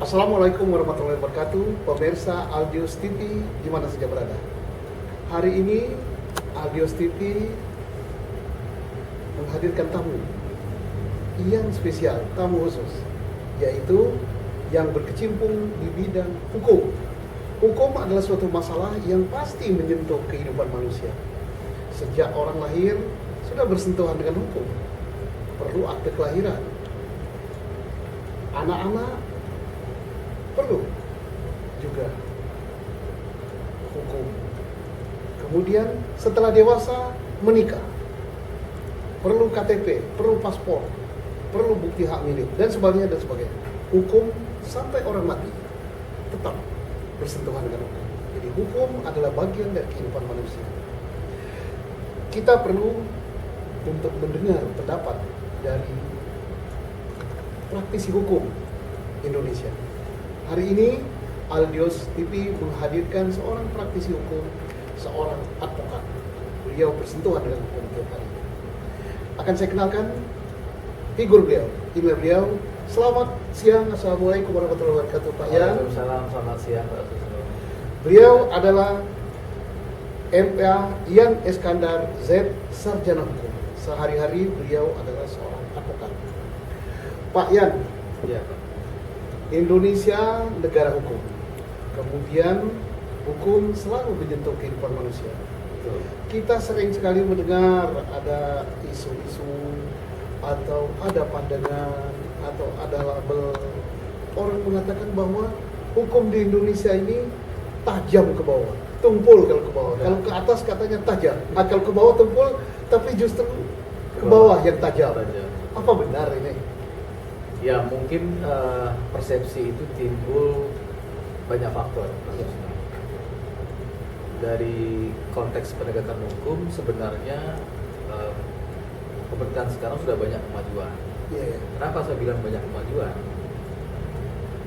Assalamualaikum warahmatullahi wabarakatuh, pemirsa Aldios TV di mana saja berada. Hari ini Aldios TV menghadirkan tamu yang spesial, tamu khusus, yaitu yang berkecimpung di bidang hukum. Hukum adalah suatu masalah yang pasti menyentuh kehidupan manusia. Sejak orang lahir sudah bersentuhan dengan hukum. Perlu akte kelahiran. Anak-anak perlu juga hukum. Kemudian setelah dewasa menikah, perlu KTP, perlu paspor, perlu bukti hak milik dan sebagainya dan sebagainya. Hukum sampai orang mati tetap bersentuhan dengan hukum. Jadi hukum adalah bagian dari kehidupan manusia. Kita perlu untuk mendengar pendapat dari praktisi hukum Indonesia. Hari ini Aldios TV menghadirkan seorang praktisi hukum, seorang advokat. Beliau bersentuhan dengan hukum tiap hari. Akan saya kenalkan figur beliau, email beliau. Selamat siang, assalamualaikum warahmatullahi wabarakatuh, Pak Yan. Waalaikumsalam, selamat siang, Pak Susilo. Beliau adalah MPA Yan Eskandar Z, sarjana hukum. Sehari-hari beliau adalah seorang advokat. Pak Yan, Iya, Pak. Indonesia negara hukum. Kemudian hukum selalu menyentuh kehidupan manusia. Betul. Kita sering sekali mendengar ada isu-isu atau ada pandangan atau ada label. Orang mengatakan bahwa hukum di Indonesia ini tajam ke bawah, tumpul kalau ke bawah. Kalau ke atas katanya tajam, kalau ke bawah tumpul, tapi justru ke bawah yang tajam. Apa benar ini? Ya, mungkin persepsi itu timbul banyak faktor. Ya. Dari konteks penegakan hukum, sebenarnya pemerintahan sekarang sudah banyak kemajuan. Ya. Kenapa saya bilang banyak kemajuan?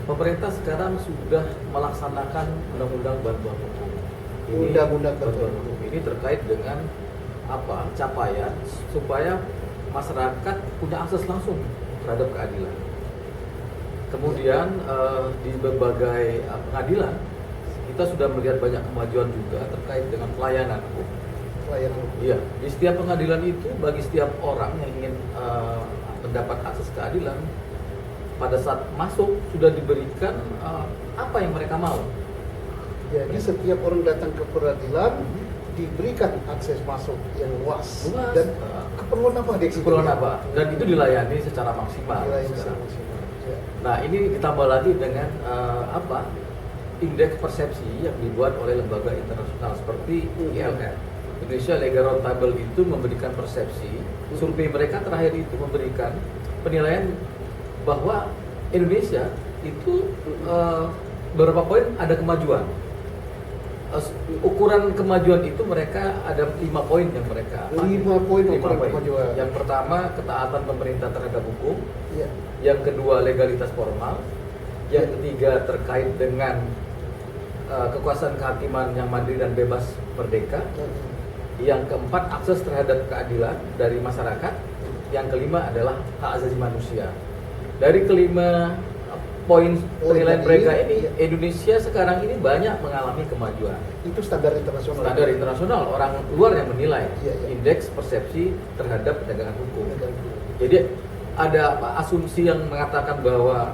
Pemerintah sekarang sudah melaksanakan undang-undang bantuan hukum. Undang-undang bantuan hukum ini terkait dengan apa? Capaian supaya masyarakat punya akses langsung terhadap keadilan. Kemudian di berbagai pengadilan kita sudah melihat banyak kemajuan juga terkait dengan pelayanan hukum. Pelayanan hukum. Iya, di setiap pengadilan itu bagi setiap orang yang ingin mendapat akses keadilan, pada saat masuk sudah diberikan apa yang mereka mau. Jadi setiap orang datang ke peradilan diberikan akses masuk yang luas. Dan keperluan apa dia? Keperluan apa? Dan itu dilayani secara maksimal. Ya. Nah, ini ditambah lagi dengan indeks persepsi yang dibuat oleh lembaga internasional seperti ILR. Indonesia Legal Roundtable itu memberikan persepsi. Survei mereka terakhir itu memberikan penilaian bahwa Indonesia itu beberapa poin ada kemajuan. Ukuran kemajuan itu mereka ada 5 poin yang mereka 5 poin ukuran poin. kemajuan. Yang pertama, ketaatan pemerintah terhadap hukum. Ya. Yang kedua, legalitas formal. Yang ketiga, terkait dengan kekuasaan kehakiman yang mandiri dan bebas merdeka. Yang keempat, akses terhadap keadilan dari masyarakat. Yang kelima adalah hak asasi manusia. Dari kelima poin penilaian mereka ini, Indonesia sekarang ini banyak mengalami kemajuan. Itu standar internasional. Standar internasional, orang luar yang menilai Ya. indeks persepsi terhadap penegakan hukum. Jadi ada asumsi yang mengatakan bahwa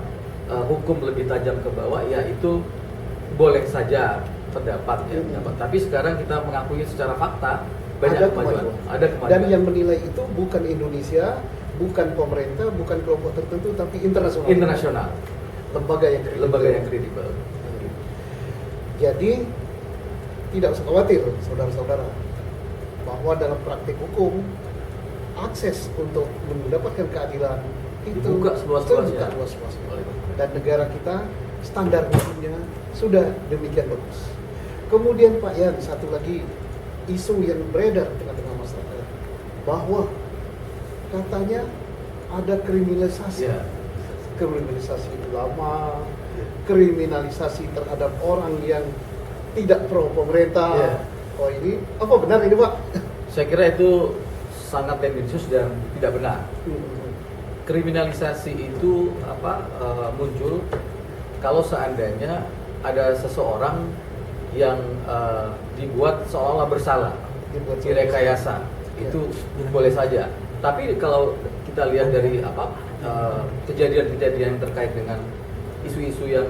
hukum lebih tajam ke bawah, ya itu boleh saja terdapat ya. Tapi sekarang kita mengakui secara fakta banyak kemajuan. Ada kemajuan. Dan yang menilai itu bukan Indonesia, bukan pemerintah, bukan kelompok tertentu, tapi internasional. Internasional. Lembaga yang kredibel. Jadi tidak usah khawatir, saudara-saudara, bahwa dalam praktik hukum akses untuk mendapatkan keadilan itu dibuka seluas-luasnya. Dan negara kita standar hukumnya sudah demikian bagus. Kemudian Pak Yan, satu lagi isu yang beredar di tengah-tengah masyarakat bahwa katanya ada kriminalisasi. Ya. Kriminalisasi ulama, kriminalisasi terhadap orang yang tidak pro pemerintah. Ya. Oh ini apa benar ini Pak? Saya kira itu sangat tendensius dan tidak benar. Kriminalisasi itu muncul kalau seandainya ada seseorang yang dibuat seolah bersalah, direkayasa, itu boleh saja. Tapi kalau kita lihat dari kejadian-kejadian yang terkait dengan isu-isu yang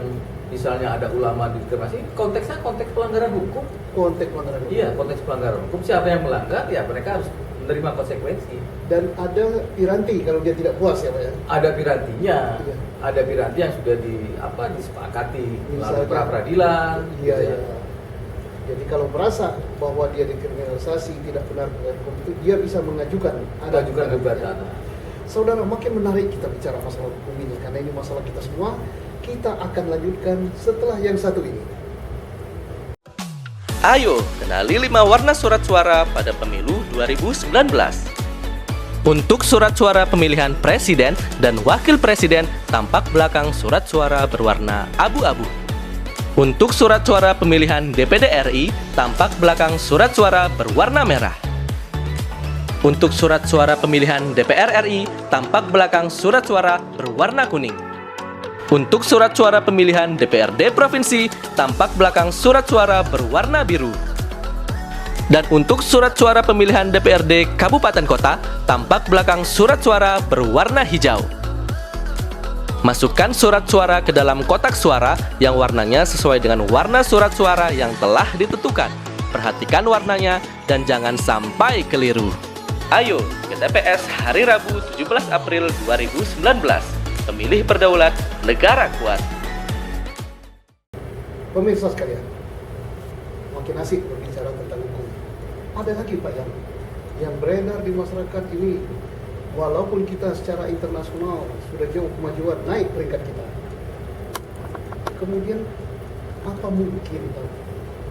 misalnya ada ulama diskriminasi, konteksnya konteks pelanggaran hukum. Konteks pelanggaran hukum. Iya, konteks pelanggaran hukum. Siapa yang melanggar, ya mereka harus menerima konsekuensi. Dan ada piranti kalau dia tidak puas ya Pak ya? Ada pirantinya, Iya. ada piranti yang sudah disepakati melalui Misalnya, pra-peradilan. Iya, gitu iya. Jadi kalau merasa bahwa dia dikriminalisasi tidak benar dengan hukum itu, dia bisa mengajukan. Mengajukan gugatan. Saudara, makin menarik kita bicara masalah hukum ini karena ini masalah kita semua. Kita akan lanjutkan setelah yang satu ini. Ayo, kenali 5 warna surat suara pada pemilu 2019. Untuk surat suara pemilihan presiden dan wakil presiden, tampak belakang surat suara berwarna abu-abu. Untuk surat suara pemilihan DPD RI, tampak belakang surat suara berwarna merah. Untuk surat suara pemilihan DPR RI, tampak belakang surat suara berwarna kuning. Untuk surat suara pemilihan DPRD Provinsi, tampak belakang surat suara berwarna biru. Dan untuk surat suara pemilihan DPRD Kabupaten Kota, tampak belakang surat suara berwarna hijau. Masukkan surat suara ke dalam kotak suara yang warnanya sesuai dengan warna surat suara yang telah ditentukan. Perhatikan warnanya dan jangan sampai keliru. Ayo ke TPS hari Rabu 17 April 2019. Pemilih berdaulat, negara kuat. Pemirsa sekalian, makin asik berbicara tentang hukum. Ada lagi Pak yang beredar di masyarakat ini, walaupun kita secara internasional sudah jauh kemajuan, naik peringkat kita. Kemudian apa mungkin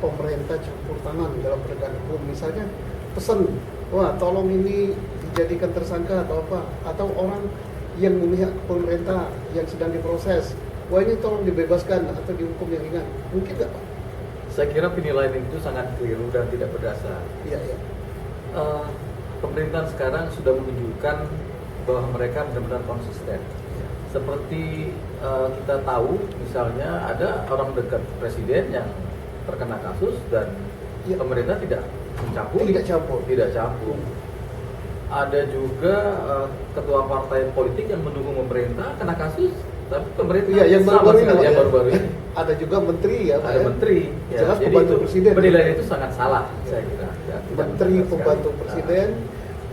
pemerintah campur tangan dalam penegakan hukum? Misalnya pesan, wah tolong ini dijadikan tersangka atau apa, atau orang yang memihak pemerintah yang sedang diproses, wah ini tolong dibebaskan atau dihukum yang ringan. Mungkin nggak Pak? Saya kira penilaian itu sangat keliru dan tidak berdasar. Iya, iya. Pemerintahan sekarang sudah menunjukkan bahwa mereka benar-benar konsisten. Seperti kita tahu, misalnya ada orang dekat presiden yang terkena kasus dan Ya. pemerintah tidak mencampur. Tidak campur. Ada juga ketua partai politik yang mendukung pemerintah kena kasus, tapi pemerintah Iya, yang sama baru-baru sekali, ini, yang Pak, ya. baru-baru ini. Ada juga menteri ya Pak Ada ya? menteri. Jelas jadi pembantu itu presiden. penilaian itu sangat salah, saya kira. Ya, tidak Menteri benar pembantu sekali. presiden,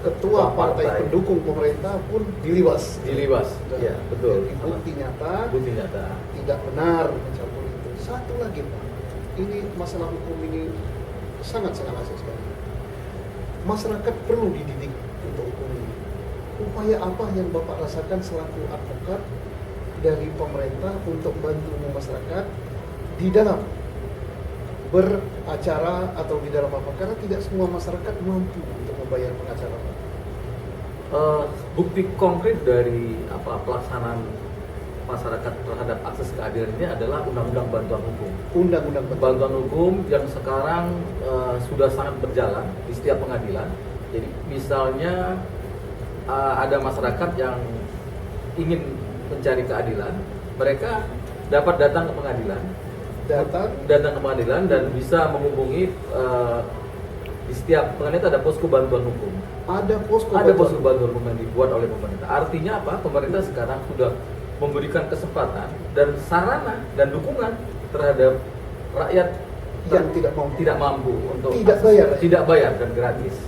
ketua partai pendukung pemerintah pun diliwas. Diliwas. Ya, betul. Jadi bukti nyata Bukti nyata. tidak benar mencampur itu. Satu lagi Pak, ini masalah hukum ini sangat-sangat asik sekali. Masyarakat perlu dididik untuk hukum ini. Upaya apa yang Bapak rasakan selaku advokat dari pemerintah untuk bantu masyarakat di dalam beracara atau di dalam apa? Karena tidak semua masyarakat mampu untuk membayar pengacara. Bukti konkret dari pelaksanaan masyarakat terhadap akses keadilan ini adalah Undang-Undang Bantuan Hukum. Undang-undang Bantuan hukum yang sekarang sudah sangat berjalan di setiap pengadilan. Jadi misalnya ada masyarakat yang ingin mencari keadilan, mereka dapat datang ke pengadilan, datang ke pengadilan dan bisa menghubungi di setiap pengadilan itu ada posko bantuan hukum. Ada posko bantuan hukum yang dibuat oleh pemerintah. Artinya apa? Pemerintah sekarang sudah memberikan kesempatan dan sarana dan dukungan terhadap rakyat yang tidak mampu untuk tidak bayar dan gratis.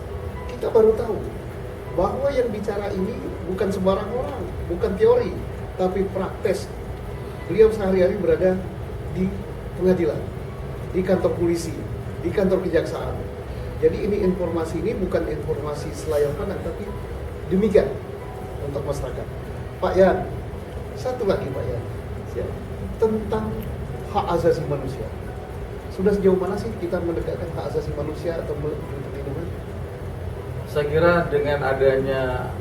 Kita baru tahu bahwa yang bicara ini bukan sembarang orang, bukan teori, tapi praktis. Beliau sehari-hari berada di pengadilan, di kantor polisi, di kantor kejaksaan. Jadi ini informasi ini bukan informasi selayar pandang, tapi demikian untuk masyarakat. Pak Yan, satu lagi Pak Yan, tentang hak asasi manusia. Sudah sejauh mana sih kita mendekatkan hak asasi manusia atau perlindungan? Saya kira dengan adanya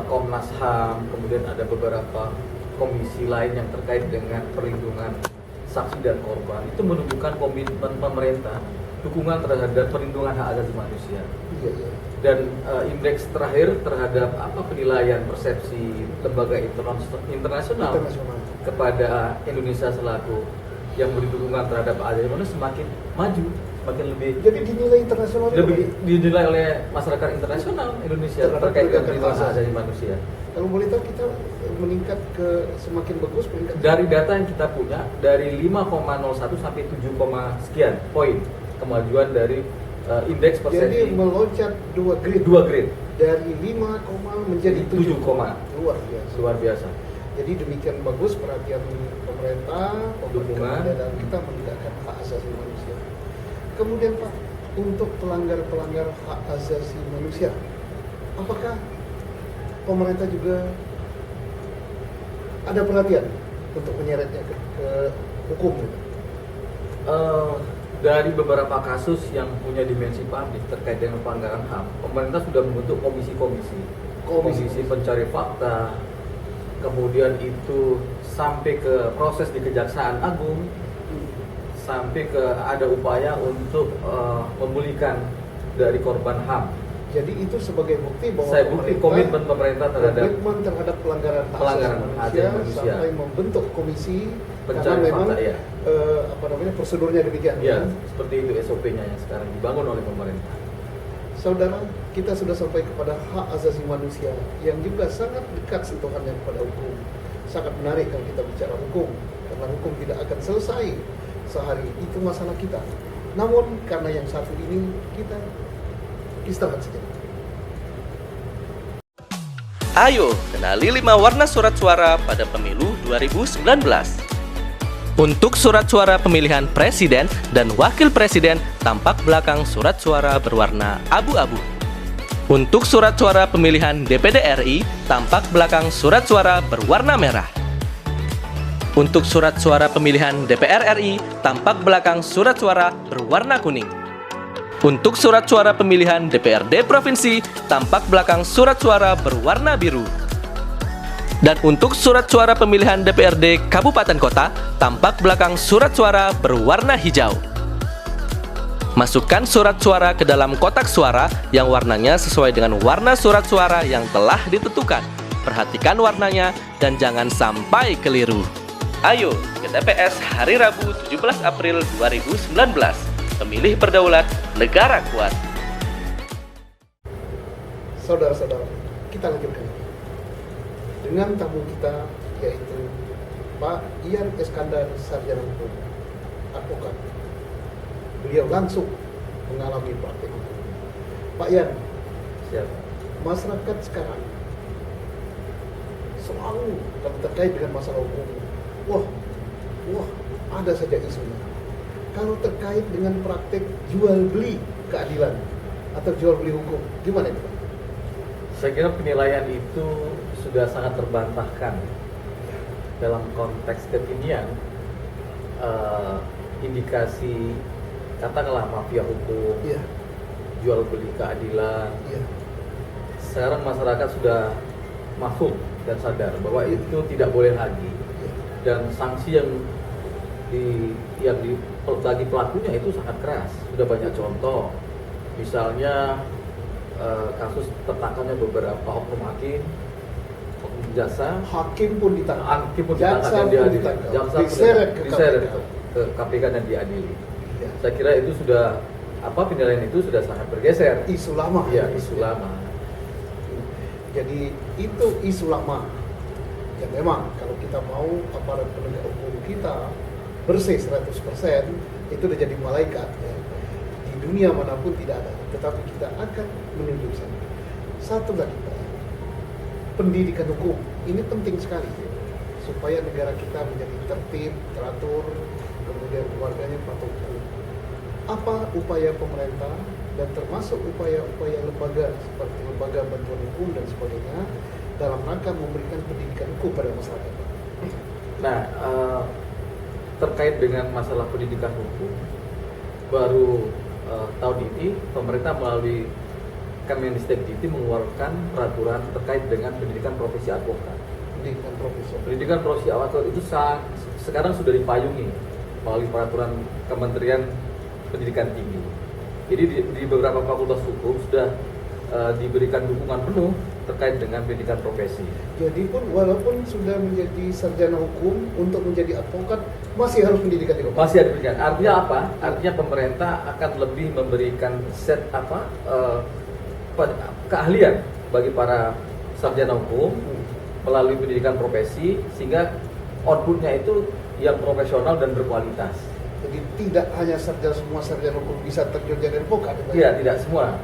Komnas HAM, kemudian ada beberapa komisi lain yang terkait dengan perlindungan saksi dan korban, itu menunjukkan komitmen pemerintah dukungan terhadap perlindungan hak asasi manusia. Iya, iya. Dan indeks terakhir terhadap penilaian persepsi lembaga internasional kepada Indonesia selaku yang beri dukungan terhadap hak asasi manusia semakin maju, semakin lebih Jadi dinilai internasional juga, lebih Pak? dinilai oleh masyarakat internasional Indonesia Terhadap terkait dengan penegakan perlindungan hak hak asasi manusia. Kalau boleh tahu kita meningkat ke semakin bagus meningkat. Dari data yang kita punya dari 5,01 sampai 7, sekian poin kemajuan dari indeks Jadi persepsi meloncat 2 grade. 2 grade Dari 5, menjadi 7, 7, luar biasa. luar biasa. Jadi demikian bagus perhatian pemerintah, Dukungan. dan kita menegakkan hak asasi manusia. Kemudian Pak, untuk pelanggar-pelanggar hak asasi manusia, apakah pemerintah juga ada perhatian untuk menyeretnya ke hukum? Dari beberapa kasus yang punya dimensi publik terkait dengan pelanggaran HAM, pemerintah sudah membentuk komisi-komisi, komisi pencari fakta, kemudian itu sampai ke proses di Kejaksaan Agung, sampai ke ada upaya untuk memulihkan dari korban HAM. Jadi itu sebagai bukti bahwa Saya bukti komitmen pemerintah terhadap pelanggaran hak pelanggaran asasi hak asasi manusia manusia. sampai membentuk komisi karena pencari memang fakta, ya. Prosedurnya demikian. Ya, seperti itu SOP-nya yang sekarang dibangun oleh pemerintah. Saudara, kita sudah sampai kepada hak asasi manusia yang juga sangat dekat sentuhannya kepada hukum. Sangat menarik kalau kita bicara hukum, karena hukum tidak akan selesai sehari, itu masalah kita. Namun karena yang satu ini kita istirahat saja. Ayo, kenali 5 warna surat suara pada pemilu 2019. Untuk surat suara pemilihan presiden dan wakil presiden, tampak belakang surat suara berwarna abu-abu. Untuk surat suara pemilihan DPD RI, tampak belakang surat suara berwarna merah. Untuk surat suara pemilihan DPR RI, tampak belakang surat suara berwarna kuning. Untuk surat suara pemilihan DPRD Provinsi, tampak belakang surat suara berwarna biru. Dan untuk surat suara pemilihan DPRD Kabupaten Kota, tampak belakang surat suara berwarna hijau. Masukkan surat suara ke dalam kotak suara yang warnanya sesuai dengan warna surat suara yang telah ditentukan. Perhatikan warnanya dan jangan sampai keliru. Ayo ke TPS hari Rabu 17 April 2019. Pemilih berdaulat, negara kuat. Saudara-saudara, kita lanjutkan dengan tamu kita, yaitu Pak Ian Eskandar, sarjana hukum, advokat. Beliau langsung mengalami praktik hukum. Pak Ian, Siap. masyarakat sekarang selalu kalau terkait dengan masalah hukum, wah, ada saja isunya. Kalau terkait dengan praktik jual beli keadilan atau jual beli hukum, gimana itu? Saya kira penilaian itu sudah sangat terbantahkan dalam konteks kekinian. Indikasi katakanlah mafia hukum, Iya, jual beli keadilan. iya. Sekarang masyarakat sudah mafhum dan sadar bahwa itu tidak boleh lagi, dan sanksi yang bagi pelakunya itu sangat keras. Sudah banyak contoh, misalnya kasus tertangkapnya beberapa oknum hakim, oknum jasa, Hakim pun ditangkap, hakim pun jaksa ditangkap dan pun diadili, ditangkap, jaksa diseret ke diseret KPK. ke KPK dan diadili. Iya. Saya kira itu sudah penilaian itu sudah sangat bergeser. Isu lama. Iya, isu lama. Jadi itu isu lama. Ya memang kalau kita mau aparat penegak hukum kita bersih 100%, itu udah jadi malaikat ya. Di dunia manapun tidak ada, tetapi kita akan menuju sana. Satu lagi Pak, pendidikan hukum ini penting sekali supaya negara kita menjadi tertib, teratur, kemudian keluarganya patuh hukum. Apa upaya pemerintah dan termasuk upaya-upaya lembaga seperti lembaga bantuan hukum dan sebagainya dalam rangka memberikan pendidikan hukum pada masyarakat? Nah, terkait dengan masalah pendidikan hukum, baru tahun ini pemerintah melalui Kemendikbud mengeluarkan peraturan terkait dengan pendidikan profesi advokat. Pendidikan profesional. Pendidikan profesi advokat itu sekarang sudah dipayungi melalui peraturan Kementerian Pendidikan Tinggi. Jadi di beberapa fakultas hukum sudah diberikan dukungan penuh terkait dengan pendidikan profesi. Jadi pun walaupun sudah menjadi sarjana hukum, untuk menjadi advokat masih harus pendidikan di hukum. Masih ada pendidikan. Artinya apa? Artinya pemerintah akan lebih memberikan keahlian bagi para sarjana hukum melalui pendidikan profesi, sehingga outputnya itu yang profesional dan berkualitas. Jadi tidak hanya semua sarjana hukum bisa terjun jadi advokat. Iya, tidak semua.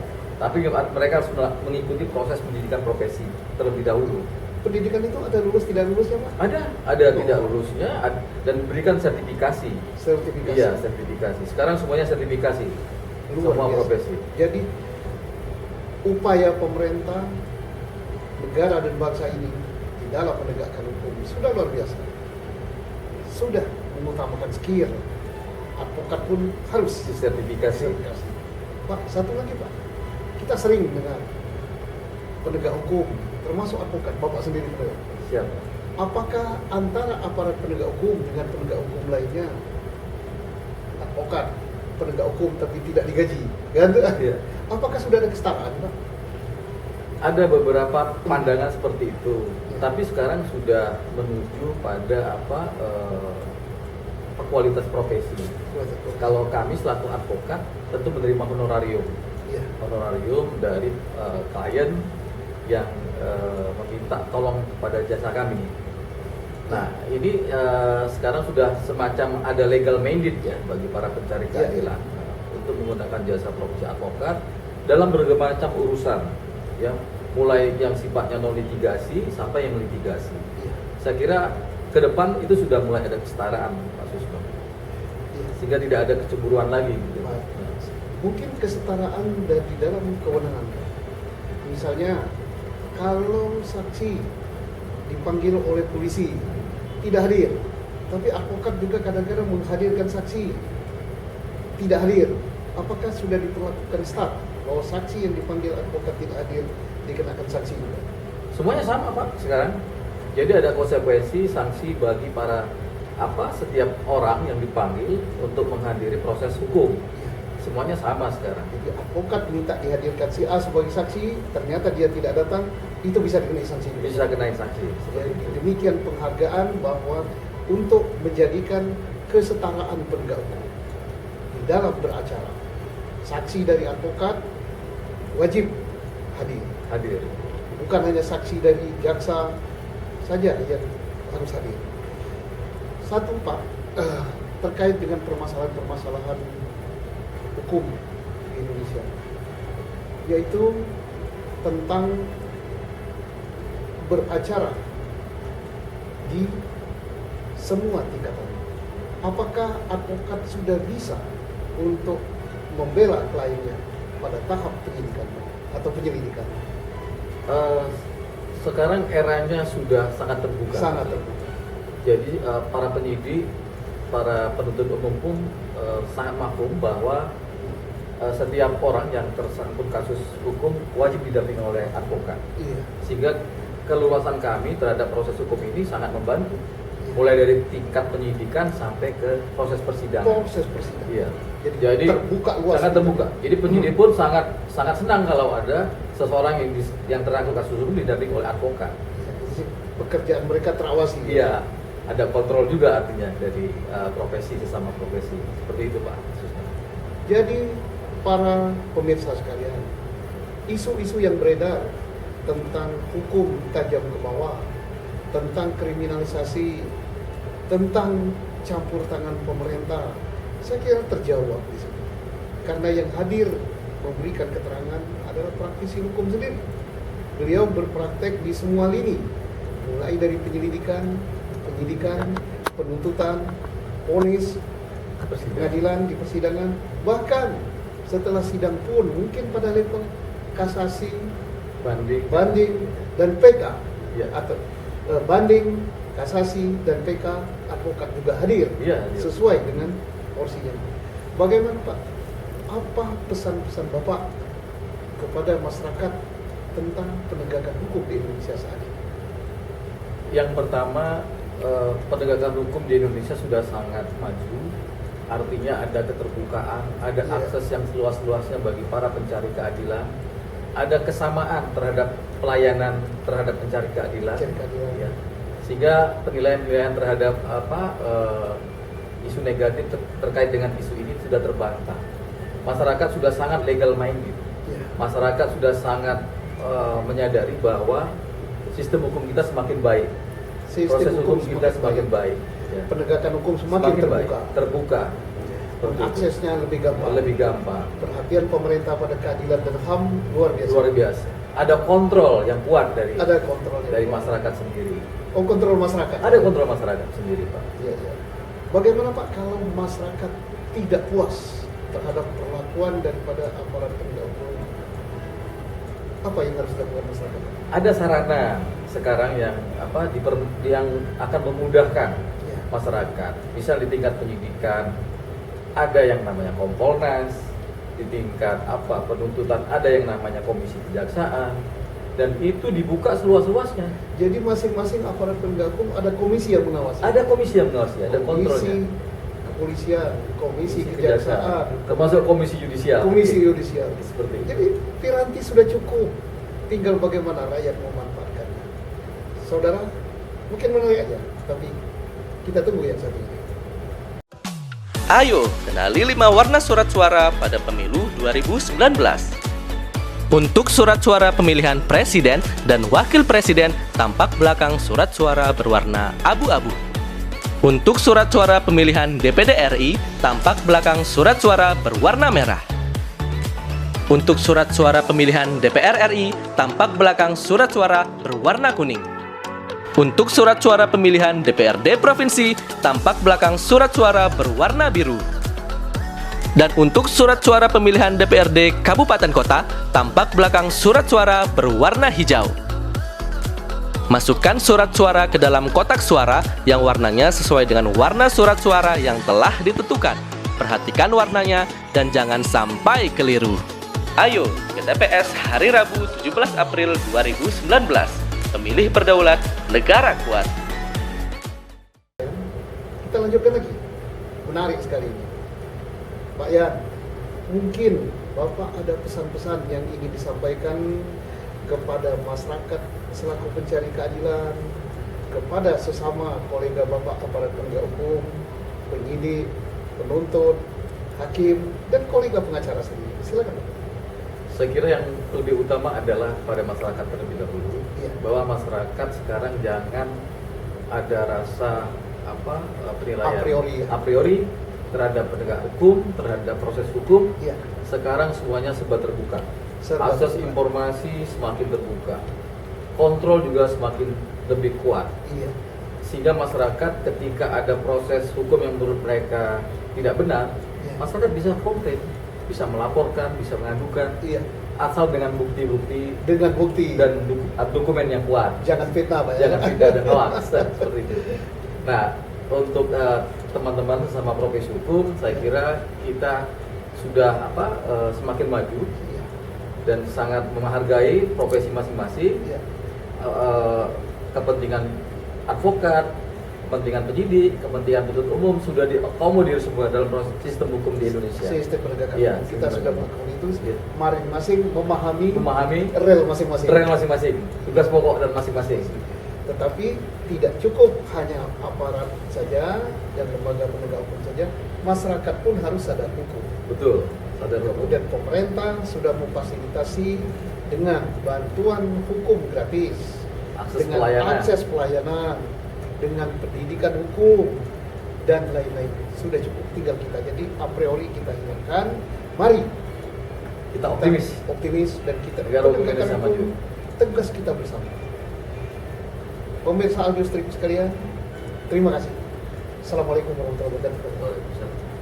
Tapi mereka harus mengikuti proses pendidikan profesi terlebih dahulu. Pendidikan itu ada lulus tidak lulusnya, Pak? Ada tidak lulusnya dan diberikan sertifikasi. Sertifikasi. Iya, sertifikasi. Sekarang semuanya sertifikasi. Luar Semua biasa. profesi. Jadi upaya pemerintah, negara dan bangsa ini di dalam menegakkan hukum sudah luar biasa. Sudah mengutamakan skill. Advokat pun harus Sertifikasi. Pak, satu lagi Pak. Kita sering dengar penegak hukum, termasuk advokat, Bapak sendiri penegak. Siap. Apakah antara aparat penegak hukum dengan penegak hukum lainnya, advokat, penegak hukum tapi tidak digaji, kan? Iya. Apakah sudah ada kesetaraan, Pak? Ada beberapa pandangan seperti itu, Ya. tapi sekarang sudah menuju pada kualitas profesi. Kalau kami selaku advokat tentu menerima honorarium. Iya. Honorarium dari klien yang meminta tolong kepada jasa kami. Nah, ini sekarang sudah semacam ada legal mandate ya bagi para pencari keadilan untuk menggunakan jasa profesi advokat dalam berbagai macam urusan, ya, mulai yang sifatnya non litigasi sampai yang litigasi. Iya. Saya kira ke depan itu sudah mulai ada kesetaraan, Pak Susno, Iya. sehingga tidak ada kecemburuan lagi. Gitu. Baik. Mungkin kesetaraan di dalam kewenangan. Misalnya, kalau saksi dipanggil oleh polisi tidak hadir, tapi advokat juga kadang-kadang menghadirkan saksi tidak hadir. Apakah sudah diperlakukan start bahwa saksi yang dipanggil advokat tidak hadir dikenakan sanksi juga? Semuanya sama Pak sekarang. Jadi ada konsekuensi sanksi bagi para setiap orang yang dipanggil untuk menghadiri proses hukum. Semuanya sama sekarang. Jadi advokat minta dihadirkan si A sebagai saksi, ternyata dia tidak datang, itu bisa dikenai sanksi. Bisa kenai sanksi. Jadi demikian penghargaan bahwa untuk menjadikan kesetaraan penegak hukum di dalam beracara, saksi dari advokat wajib Hadir. bukan hanya saksi dari jaksa saja yang harus hadir. Satu Pak, terkait dengan permasalahan-permasalahan hukum di Indonesia, yaitu tentang beracara di semua tingkatan. Apakah advokat sudah bisa untuk membela kliennya pada tahap penyidikan atau penyelidikan? Sekarang eranya sudah sangat terbuka. Sangat terbuka. Jadi para penyidik, para penuntut umum pun sangat mafhum bahwa setiap orang yang tersangkut kasus hukum wajib didampingi oleh advokat. Iya. Sehingga keluasan kami terhadap proses hukum ini sangat membantu. Mulai dari tingkat penyidikan sampai ke proses persidangan. Proses persidangan. Iya. Jadi terbuka luas. Sangat terbuka. Jadi penyidik pun sangat senang kalau ada seseorang yang terangkut kasus hukum didampingi oleh advokat. Jadi pekerjaan mereka terawasi. Iya. Ada kontrol juga artinya dari profesi sesama profesi. Seperti itu Pak. Jadi para pemirsa sekalian, isu-isu yang beredar tentang hukum tajam ke bawah, tentang kriminalisasi, tentang campur tangan pemerintah, saya kira terjawab di sini. Karena yang hadir memberikan keterangan adalah praktisi hukum sendiri. Beliau berpraktek di semua lini, mulai dari penyelidikan, penyidikan, penuntutan, vonis, pengadilan, di persidangan, bahkan setelah sidang pun mungkin pada level kasasi, banding dan PK, Ya. atau banding, kasasi dan PK, advokat juga hadir, Iya. sesuai dengan porsinya. Bagaimana Pak? Apa pesan-pesan Bapak kepada masyarakat tentang penegakan hukum di Indonesia saat ini? Yang pertama, penegakan hukum di Indonesia sudah sangat maju. Artinya ada keterbukaan, ada Iya. akses yang seluas-luasnya bagi para pencari keadilan. ada kesamaan terhadap pelayanan terhadap pencari keadilan, Pencari keadilan. ya. Sehingga penilaian-penilaian terhadap isu negatif terkait dengan isu ini sudah terbantah. Masyarakat sudah sangat legal minded. Ya. Masyarakat sudah sangat menyadari bahwa sistem hukum kita semakin baik, proses hukum kita semakin baik, ya. Penegakan hukum semakin terbuka. terbuka. Aksesnya lebih gampang. Lebih gampang. Perhatian pemerintah pada keadilan dan HAM luar biasa. Luar biasa. Ada kontrol yang kuat dari kontrolnya. dari masyarakat sendiri. Oh, kontrol masyarakat. Ada kontrol masyarakat sendiri, Pak. Iya, iya. Bagaimana Pak kalau masyarakat tidak puas terhadap perlakuan daripada aparat penegak hukum? Apa yang harus dilakukan masyarakat? Ada sarana sekarang yang yang akan memudahkan Ya. masyarakat. Misal di tingkat penyidikan ada yang namanya Kompolnas, di tingkat penuntutan ada yang namanya Komisi Kejaksaan, dan itu dibuka seluas-luasnya. Jadi masing-masing aparat penegak hukum ada komisi yang mengawasi. Ada komisi yang mengawasi, ada kontrolnya. Kepolisian, komisi kejaksaan, termasuk komisi yudisial. komisi yudisial. Seperti itu. Jadi piranti sudah cukup, tinggal bagaimana rakyat memanfaatkannya. Saudara, mungkin menarik aja, tapi kita tunggu yang satu ini. Ayo, kenali 5 warna surat suara pada pemilu 2019. Untuk surat suara pemilihan presiden dan wakil presiden, tampak belakang surat suara berwarna abu-abu. Untuk surat suara pemilihan DPD RI, tampak belakang surat suara berwarna merah. Untuk surat suara pemilihan DPR RI, tampak belakang surat suara berwarna kuning. Untuk surat suara pemilihan DPRD Provinsi, tampak belakang surat suara berwarna biru. Dan untuk surat suara pemilihan DPRD Kabupaten Kota, tampak belakang surat suara berwarna hijau. Masukkan surat suara ke dalam kotak suara yang warnanya sesuai dengan warna surat suara yang telah ditentukan. Perhatikan warnanya dan jangan sampai keliru. Ayo ke TPS hari Rabu 17 April 2019. Pemilih berdaulat, negara kuat. Kita lanjutkan lagi. Menarik sekali ini. Pak Yan, mungkin Bapak ada pesan-pesan yang ingin disampaikan kepada masyarakat selaku pencari keadilan, kepada sesama kolega Bapak aparat penegak hukum, penyidik, penuntut, hakim, dan kolega pengacara sendiri. Silakan. Saya kira yang lebih utama adalah pada masyarakat terlebih dahulu, Iya. bahwa masyarakat sekarang jangan ada rasa penilaian A priori. terhadap penegak hukum, terhadap proses hukum. Iya. Sekarang semuanya serba terbuka. Serba Akses terbuka. informasi semakin terbuka, kontrol juga semakin lebih kuat. Iya. Sehingga masyarakat ketika ada proses hukum yang menurut mereka tidak benar, Iya. masyarakat bisa komplain, bisa melaporkan, bisa mengadukan, Iya. asal dengan bukti-bukti Dengan bukti dan dokumen yang kuat. jangan fitnah, Pak. Jangan tidak ada hoax seperti itu. Nah, untuk teman-teman sama profesi hukum, saya kira kita sudah semakin maju Iya. dan sangat menghargai profesi masing-masing. Iya. Kepentingan advokat, kepentingan penyidik, kepentingan penuntut umum sudah diakomodir semua dalam proses sistem hukum di Indonesia. Sistem penegakan Iya, hukum kita sistem sudah penegakan. melakukan itu. Iya. Masing-masing memahami Rel masing-masing. masing-masing, tugas pokok dan masing-masing. Tetapi tidak cukup hanya aparat saja dan lembaga penegak hukum saja, masyarakat pun harus sadar hukum. Betul. Sadar hukum. Kemudian pemerintah sudah memfasilitasi dengan bantuan hukum gratis, Akses dengan pelayanan. akses pelayanan, dengan pendidikan hukum dan lain-lain. Sudah cukup, tinggal kita. Jadi a priori kita hilangkan. Mari Kita optimis dan kita Negara hukum penegakan Indonesia hukum, maju. tegas kita bersama. Pemirsa Audio Strip sekalian, terima kasih. Assalamualaikum warahmatullahi wabarakatuh. Waalaikumsalam.